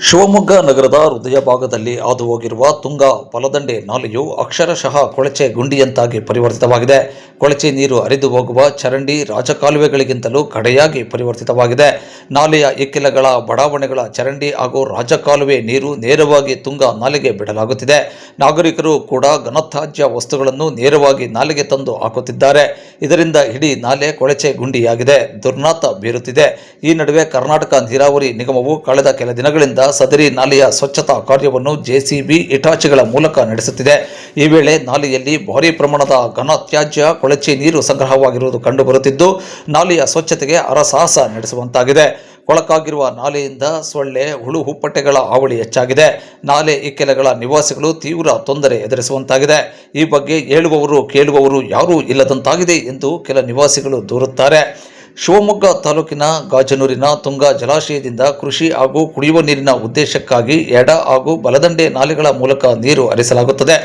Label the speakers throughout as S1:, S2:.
S1: ಶಿವಮೊಗ್ಗ ನಗರದ ಹೃದಯ ಭಾಗದಲ್ಲಿ ಹಾದು ಹೋಗಿರುವ ತುಂಗಾ ಬಲದಂಡೆ ನಾಲೆಯು ಅಕ್ಷರಶಃ ಕೊಳಚೆ ಗುಂಡಿಯಂತಾಗಿ ಪರಿವರ್ತಿತವಾಗಿದೆ. ಕೊಳಚೆ ನೀರು ಹರಿದು ಹೋಗುವ ಚರಂಡಿ ರಾಜಕಾಲುವೆಗಳಿಗಿಂತಲೂ ಕಡೆಯಾಗಿ ಪರಿವರ್ತಿತವಾಗಿದೆ. ನಾಲೆಯ ಇಕ್ಕೆಲಗಳ ಬಡಾವಣೆಗಳ ಚರಂಡಿ ಹಾಗೂ ರಾಜಕಾಲುವೆ ನೀರು ನೇರವಾಗಿ ತುಂಗಾ ನಾಲೆಗೆ ಬಿಡಲಾಗುತ್ತಿದೆ. ನಾಗರಿಕರು ಕೂಡ ಘನತ್ಯಾಜ್ಯ ವಸ್ತುಗಳನ್ನು ನೇರವಾಗಿ ನಾಲೆಗೆ ತಂದು ಹಾಕುತ್ತಿದ್ದಾರೆ. ಇದರಿಂದ ಇಡೀ ನಾಲೆ ಕೊಳಚೆ ಗುಂಡಿಯಾಗಿದೆ, ದುರ್ನಾತ ಬೀರುತ್ತಿದೆ. ಈ ನಡುವೆ ಕರ್ನಾಟಕ ನೀರಾವರಿ ನಿಗಮವು ಕಳೆದ ಕೆಲ ದಿನಗಳಿಂದ ಸದರಿ ನಾಲೆಯ ಸ್ವಚ್ಛತಾ ಕಾರ್ಯವನ್ನು ಜೆಸಿಬಿ ಇಟಾಚಿಗಳ ಮೂಲಕ ನಡೆಸುತ್ತಿದೆ. ಈ ವೇಳೆ ನಾಲೆಯಲ್ಲಿ ಭಾರೀ ಪ್ರಮಾಣದ ಘನ ತ್ಯಾಜ್ಯ ಕೊಳಚೆ ನೀರು ಸಂಗ್ರಹವಾಗಿರುವುದು ಕಂಡುಬರುತ್ತಿದ್ದು, ನಾಲೆಯ ಸ್ವಚ್ಛತೆಗೆ ಹರಸಾಹಸ ನಡೆಸುವಂತಾಗಿದೆ. ಕೊಳಕಾಗಿರುವ ನಾಲೆಯಿಂದ ಸೊಳ್ಳೆ, ಹುಳು ಹುಪ್ಪಟೆಗಳ ಹಾವಳಿ ಹೆಚ್ಚಾಗಿದೆ. ನಾಲೆ ಇಕ್ಕೆಲಗಳ ನಿವಾಸಿಗಳು ತೀವ್ರ ತೊಂದರೆ ಎದುರಿಸುವಂತಾಗಿದೆ. ಈ ಬಗ್ಗೆ ಹೇಳುವವರು ಕೇಳುವವರು ಯಾರೂ ಇಲ್ಲದಂತಾಗಿದೆ ಎಂದು ಕೆಲ ನಿವಾಸಿಗಳು ದೂರುತ್ತಾರೆ. ಶಿವಮೊಗ್ಗ ತಾಲೂಕಿನ ಗಾಜನೂರಿನ ತುಂಗಾ ಜಲಾಶಯದಿಂದ ಕೃಷಿ ಹಾಗೂ ಕುಡಿಯುವ ನೀರಿನ ಉದ್ದೇಶಕ್ಕಾಗಿ ಎಡ ಹಾಗೂ ಬಲದಂಡೆ ನಾಲೆಗಳ ಮೂಲಕ ನೀರು ಹರಿಸಲಾಗುತ್ತದೆ.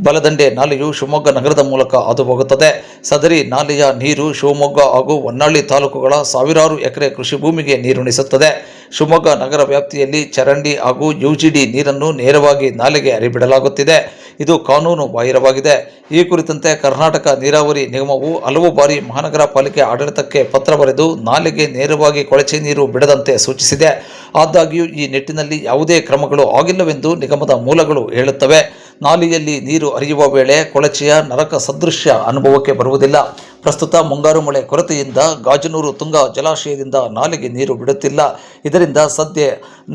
S1: ಬಲದಂಡೆ ನಾಲೆಯು ಶಿವಮೊಗ್ಗ ನಗರದ ಮೂಲಕ ಹಾದು ಹೋಗುತ್ತದೆ. ಸದರಿ ನಾಲೆಯ ನೀರು ಶಿವಮೊಗ್ಗ ಹಾಗೂ ಹೊನ್ನಾಳಿ ತಾಲೂಕುಗಳ ಸಾವಿರಾರು ಎಕರೆ ಕೃಷಿ ಭೂಮಿಗೆ ನೀರುಣಿಸುತ್ತದೆ. ಶಿವಮೊಗ್ಗ ನಗರ ವ್ಯಾಪ್ತಿಯಲ್ಲಿ ಚರಂಡಿ ಹಾಗೂ ಯುಜಿಡಿ ನೀರನ್ನು ನೇರವಾಗಿ ನಾಲೆಗೆ ಹರಿಬಿಡಲಾಗುತ್ತಿದೆ. ಇದು ಕಾನೂನು ಬಾಹಿರವಾಗಿದೆ. ಈ ಕುರಿತಂತೆ ಕರ್ನಾಟಕ ನೀರಾವರಿ ನಿಗಮವು ಹಲವು ಬಾರಿ ಮಹಾನಗರ ಪಾಲಿಕೆ ಆಡಳಿತಕ್ಕೆ ಪತ್ರ ಬರೆದು ನಾಲೆಗೆ ನೇರವಾಗಿ ಕೊಳಚೆ ನೀರು ಬಿಡದಂತೆ ಸೂಚಿಸಿದೆ. ಆದಾಗ್ಯೂ ಈ ನಿಟ್ಟಿನಲ್ಲಿ ಯಾವುದೇ ಕ್ರಮಗಳು ಆಗಿಲ್ಲವೆಂದು ನಿಗಮದ ಮೂಲಗಳು ಹೇಳುತ್ತವೆ. ನಾಲೆಯಲ್ಲಿ ನೀರು ಹರಿಯುವ ವೇಳೆ ಕೊಳಚೆಯ ನರಕ ಸದೃಶ್ಯ ಅನುಭವಕ್ಕೆ ಬರುವುದಿಲ್ಲ. ಪ್ರಸ್ತುತ ಮುಂಗಾರು ಮಳೆ ಕೊರತೆಯಿಂದ ಗಾಜನೂರು ತುಂಗಾ ಜಲಾಶಯದಿಂದ ನಾಲೆಗೆ ನೀರು ಬಿಡುತ್ತಿಲ್ಲ. ಇದರಿಂದ ಸದ್ಯ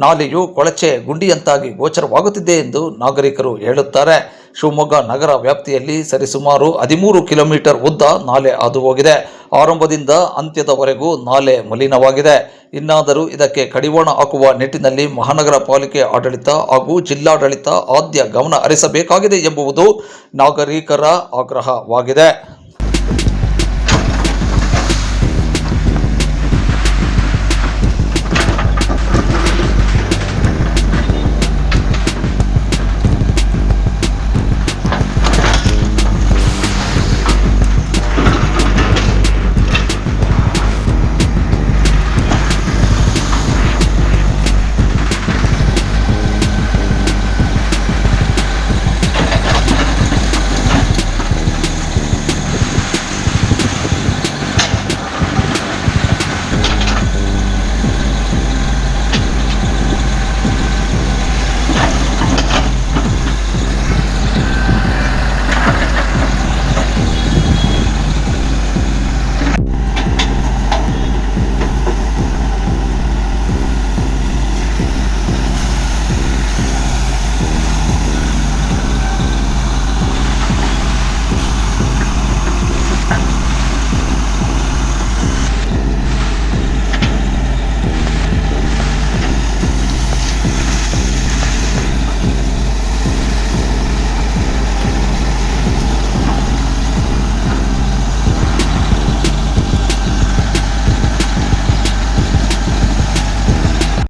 S1: ನಾಲೆಯು ಕೊಳಚೆ ಗುಂಡಿಯಂತಾಗಿ ಗೋಚರವಾಗುತ್ತಿದೆ ಎಂದು ನಾಗರಿಕರು ಹೇಳುತ್ತಾರೆ. ಶಿವಮೊಗ್ಗ ನಗರ ವ್ಯಾಪ್ತಿಯಲ್ಲಿ ಸರಿಸುಮಾರು 13 ಕಿಲೋಮೀಟರ್ ಉದ್ದ ನಾಲೆ ಹಾದು ಹೋಗಿದೆ. ಆರಂಭದಿಂದ ಅಂತ್ಯದವರೆಗೂ ನಾಲೆ ಮಲಿನವಾಗಿದೆ. ಇನ್ನಾದರೂ ಇದಕ್ಕೆ ಕಡಿವಾಣ ಹಾಕುವ ನಿಟ್ಟಿನಲ್ಲಿ ಮಹಾನಗರ ಪಾಲಿಕೆ ಆಡಳಿತ ಹಾಗೂ ಜಿಲ್ಲಾಡಳಿತ ಆದ್ಯ ಗಮನ ಹರಿಸಬೇಕಾಗಿದೆ ಎಂಬುದು ನಾಗರಿಕರ ಆಗ್ರಹವಾಗಿದೆ.